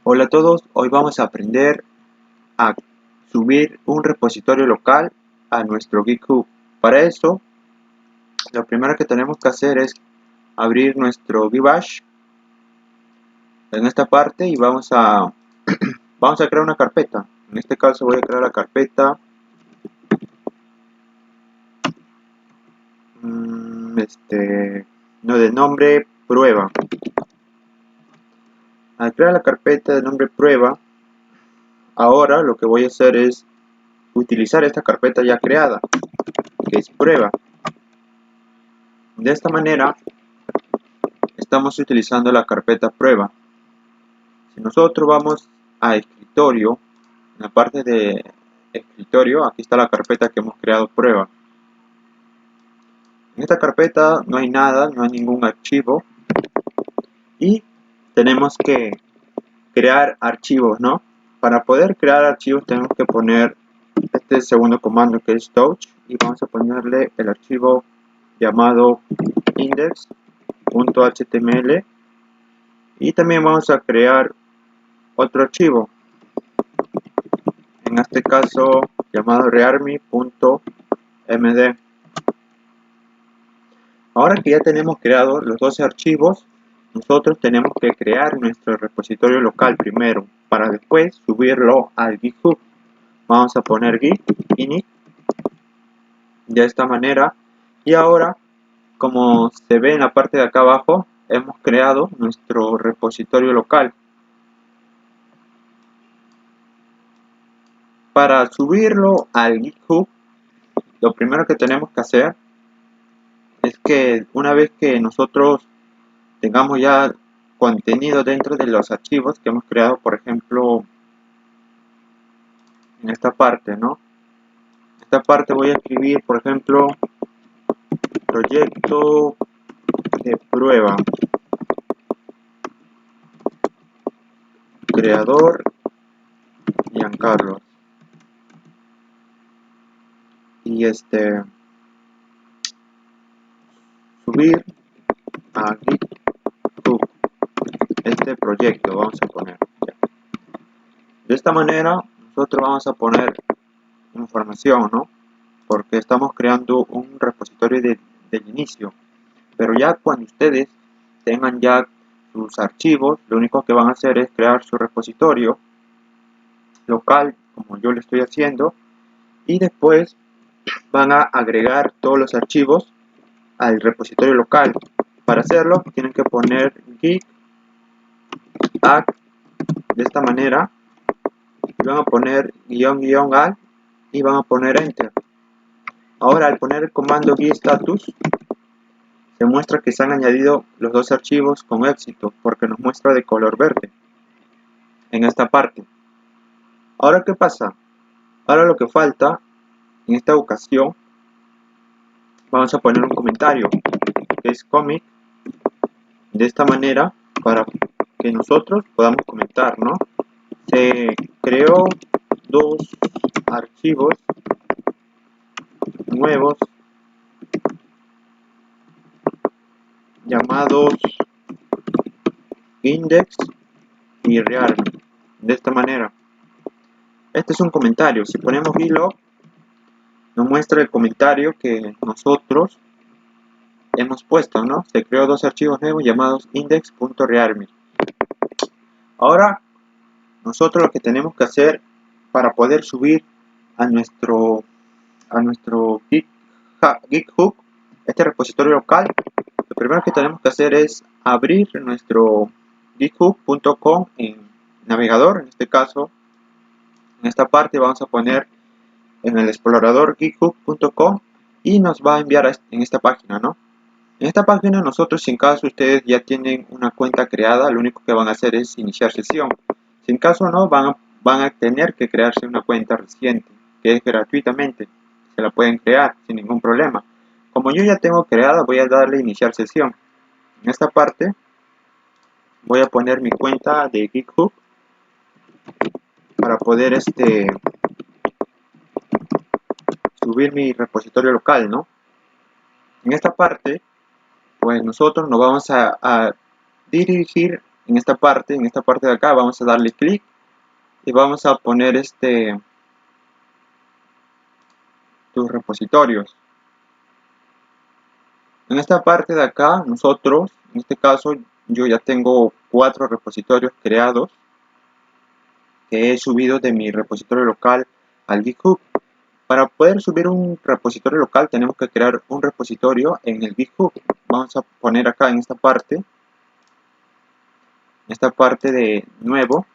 Hola a todos, hoy vamos a aprender a subir un repositorio local a nuestro GitHub. Para eso, lo primero que tenemos que hacer es abrir nuestro GitBash en esta parte y vamos a crear una carpeta. En este caso voy a crear la carpeta no de nombre prueba. Al crear la carpeta de nombre prueba, ahora lo que voy a hacer es utilizar esta carpeta ya creada, que es prueba. De esta manera estamos utilizando la carpeta prueba. Si nosotros vamos a escritorio, en la parte de escritorio, aquí está la carpeta que hemos creado prueba. En esta carpeta no hay nada, no hay ningún archivo y tenemos que crear archivos, ¿no? Para poder crear archivos tenemos que poner este segundo comando que es touch y vamos a ponerle el archivo llamado index.html y también vamos a crear otro archivo, en este caso llamado readme.md. Ahora que ya tenemos creados los dos archivos, nosotros tenemos que crear nuestro repositorio local primero, para después subirlo al GitHub. Vamos a poner git init de esta manera y ahora, como se ve en la parte de acá abajo, hemos creado nuestro repositorio local. Para subirlo al GitHub, lo primero que tenemos que hacer es que una vez que nosotros tengamos ya contenido dentro de los archivos que hemos creado, por ejemplo, en esta parte, ¿no? En esta parte voy a escribir, por ejemplo, proyecto de prueba, creador Giancarlo. Y subir a GitHub este proyecto, vamos a poner. De esta manera, nosotros vamos a poner información, ¿no? Porque estamos creando un repositorio del inicio. Pero ya cuando ustedes tengan ya sus archivos, lo único que van a hacer es crear su repositorio local, como yo lo estoy haciendo, y después van a agregar todos los archivos al repositorio local. Para hacerlo, tienen que poner git add de esta manera, y van a poner --al y van a poner enter. Ahora, al poner el comando git status, se muestra que se han añadido los dos archivos con éxito, porque nos muestra de color verde en esta parte. Ahora, ¿qué pasa? Ahora lo que falta, en esta ocasión, vamos a poner un comentario, que es commit, de esta manera, para que nosotros podamos comentar, ¿no? Se creó dos archivos nuevos llamados index y readme, de esta manera. Este es un comentario. Si ponemos log, nos muestra el comentario que nosotros hemos puesto, ¿no? Se creó dos archivos nuevos llamados index.readme. Ahora, nosotros lo que tenemos que hacer para poder subir a nuestro GitHub, este repositorio local, lo primero que tenemos que hacer es abrir nuestro github.com en navegador. En este caso, en esta parte vamos a poner en el explorador github.com y nos va a enviar en esta página, ¿no? En esta página nosotros, si en caso ustedes ya tienen una cuenta creada, lo único que van a hacer es iniciar sesión. Si en caso no, van a tener que crearse una cuenta reciente, que es gratuitamente. Se la pueden crear sin ningún problema. Como yo ya tengo creada, voy a darle iniciar sesión. En esta parte voy a poner mi cuenta de GitHub para poder subir mi repositorio local, ¿no? En esta parte, pues nosotros nos vamos a dirigir en esta parte de acá, vamos a darle clic y vamos a poner tus repositorios. En esta parte de acá, nosotros, en este caso, yo ya tengo 4 repositorios creados que he subido de mi repositorio local al GitHub. Para poder subir un repositorio local tenemos que crear un repositorio en el GitHub. Vamos a poner acá en esta parte de nuevo.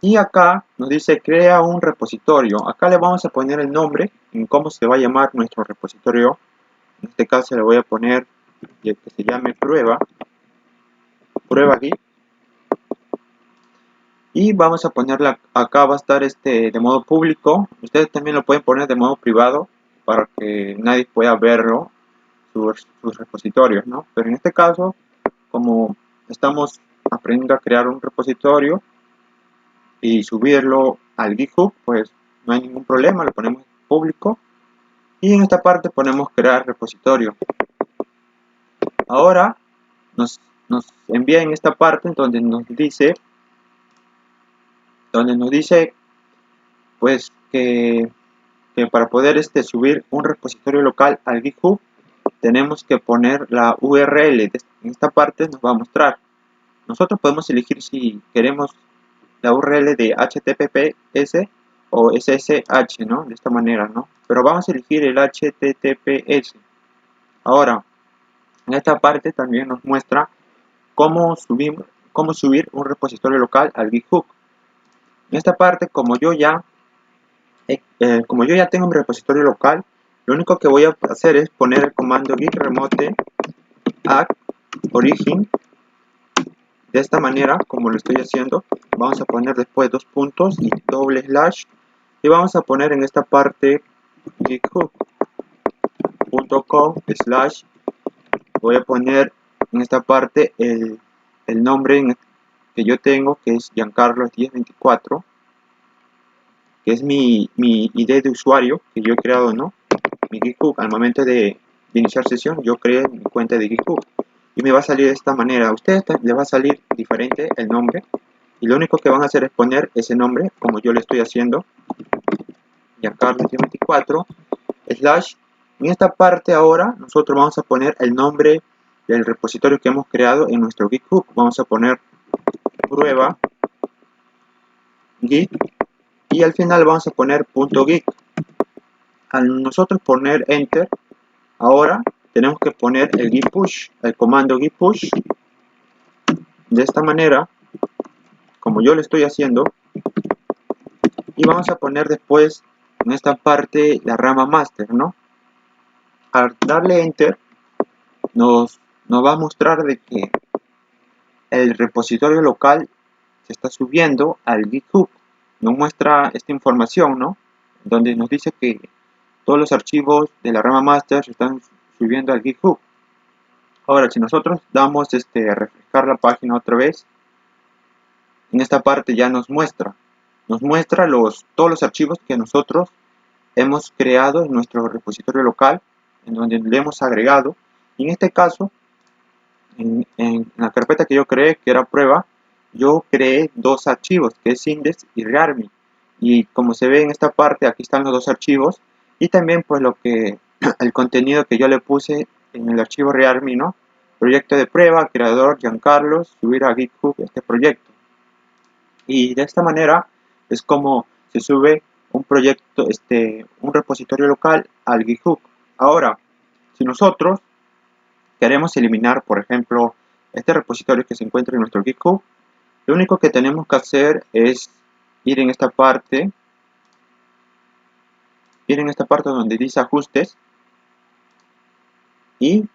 Y acá nos dice crea un repositorio. Acá le vamos a poner el nombre en cómo se va a llamar nuestro repositorio. En este caso le voy a poner que se llame prueba Git. Y vamos a ponerla acá, va a estar de modo público. Ustedes también lo pueden poner de modo privado para que nadie pueda verlo, sus repositorios, ¿no? Pero en este caso, como estamos aprendiendo a crear un repositorio y subirlo al GitHub, pues no hay ningún problema, lo ponemos público y en esta parte ponemos crear repositorio. Ahora nos envía en esta parte donde nos dice pues que para poder subir un repositorio local al GitHub tenemos que poner la URL. En esta parte nos va a mostrar. Nosotros podemos elegir si queremos la URL de HTTPS o SSH, ¿no? De esta manera, ¿no? Pero vamos a elegir el HTTPS. Ahora, en esta parte también nos muestra cómo subir un repositorio local al GitHub. En esta parte, como yo ya tengo un repositorio local, lo único que voy a hacer es poner el comando git remote add origin. De esta manera, como lo estoy haciendo, vamos a poner después 2 puntos y doble slash y vamos a poner en esta parte github.com slash. Voy a poner en esta parte el nombre que yo tengo, que es Giancarlos1024, que es mi ID de usuario que yo he creado, ¿no? Mi GitHub. Al momento de iniciar sesión, yo creé mi cuenta de GitHub y me va a salir de esta manera. A ustedes les va a salir diferente el nombre y lo único que van a hacer es poner ese nombre como yo lo estoy haciendo, Giancarlos1024 slash. En esta parte ahora nosotros vamos a poner el nombre del repositorio que hemos creado en nuestro GitHub. Vamos a poner prueba git y al final vamos a poner .git. Al nosotros poner enter, ahora tenemos que poner el git push, el comando git push de esta manera, como yo lo estoy haciendo, y vamos a poner después en esta parte la rama master, ¿no? Al darle enter nos va a mostrar de que el repositorio local se está subiendo al GitHub. Nos muestra esta información, ¿no? Donde nos dice que todos los archivos de la rama master se están subiendo al GitHub. Ahora, si nosotros damos a refrescar la página otra vez, en esta parte ya nos muestra todos los archivos que nosotros hemos creado en nuestro repositorio local, en donde le hemos agregado. Y en este caso, en la carpeta que yo creé, que era prueba, yo creé 2 archivos, que es index y readme. Y como se ve en esta parte, aquí están los 2 archivos. Y también pues el contenido que yo le puse en el archivo readme, ¿no? Proyecto de prueba, creador Giancarlos, subir a GitHub este proyecto. Y de esta manera es como se sube un proyecto, un repositorio local al GitHub. Ahora, si nosotros queremos eliminar, por ejemplo, este repositorio que se encuentra en nuestro GitHub, lo único que tenemos que hacer es ir en esta parte donde dice ajustes, y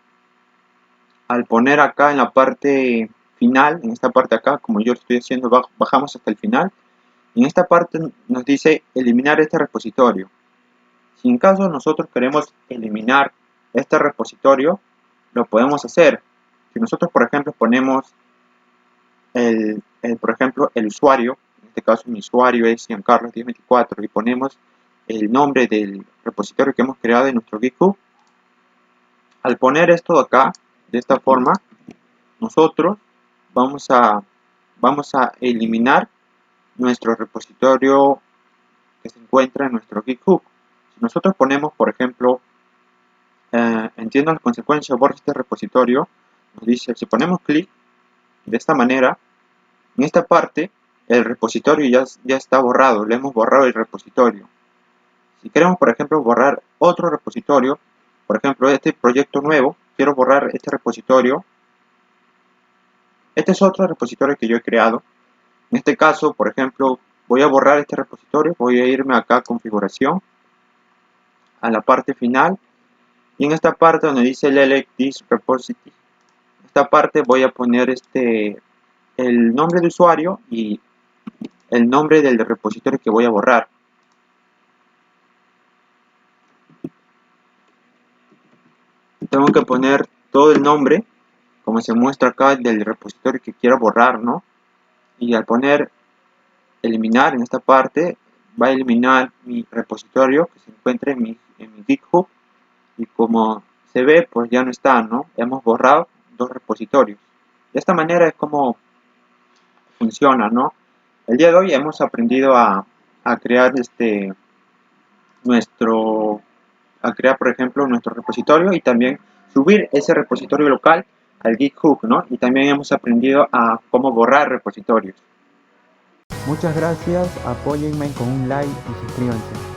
al poner acá en la parte final, en esta parte acá, como yo lo estoy haciendo, bajamos hasta el final, y en esta parte nos dice eliminar este repositorio. Si en caso nosotros queremos eliminar este repositorio, lo podemos hacer. Si nosotros, por ejemplo, ponemos por ejemplo, el usuario, en este caso mi usuario es Giancarlos1024, y ponemos el nombre del repositorio que hemos creado en nuestro GitHub, al poner esto acá, de esta forma, nosotros vamos a eliminar nuestro repositorio que se encuentra en nuestro GitHub. Si nosotros ponemos, por ejemplo, entiendo las consecuencias, borra este repositorio, nos dice, si ponemos clic de esta manera, en esta parte, el repositorio ya está borrado, le hemos borrado el repositorio. Si queremos, por ejemplo, borrar otro repositorio, por ejemplo, este proyecto nuevo, quiero borrar este repositorio. Este es otro repositorio que yo he creado. En este caso, por ejemplo, voy a borrar este repositorio, voy a irme acá a configuración, a la parte final, y en esta parte donde dice Elect this repository, esta parte voy a poner el nombre de usuario y el nombre del repositorio que voy a borrar. Tengo que poner todo el nombre, como se muestra acá, del repositorio que quiero borrar, ¿no? Y al poner eliminar en esta parte, va a eliminar mi repositorio que se encuentra en mi GitHub, y como se ve, pues ya no está, ¿no? Hemos borrado dos repositorios. De esta manera es como funciona, ¿no? El día de hoy hemos aprendido a crear por ejemplo, nuestro repositorio y también subir ese repositorio local al GitHub, ¿no? Y también hemos aprendido a cómo borrar repositorios. Muchas gracias, apóyenme con un like y suscríbanse.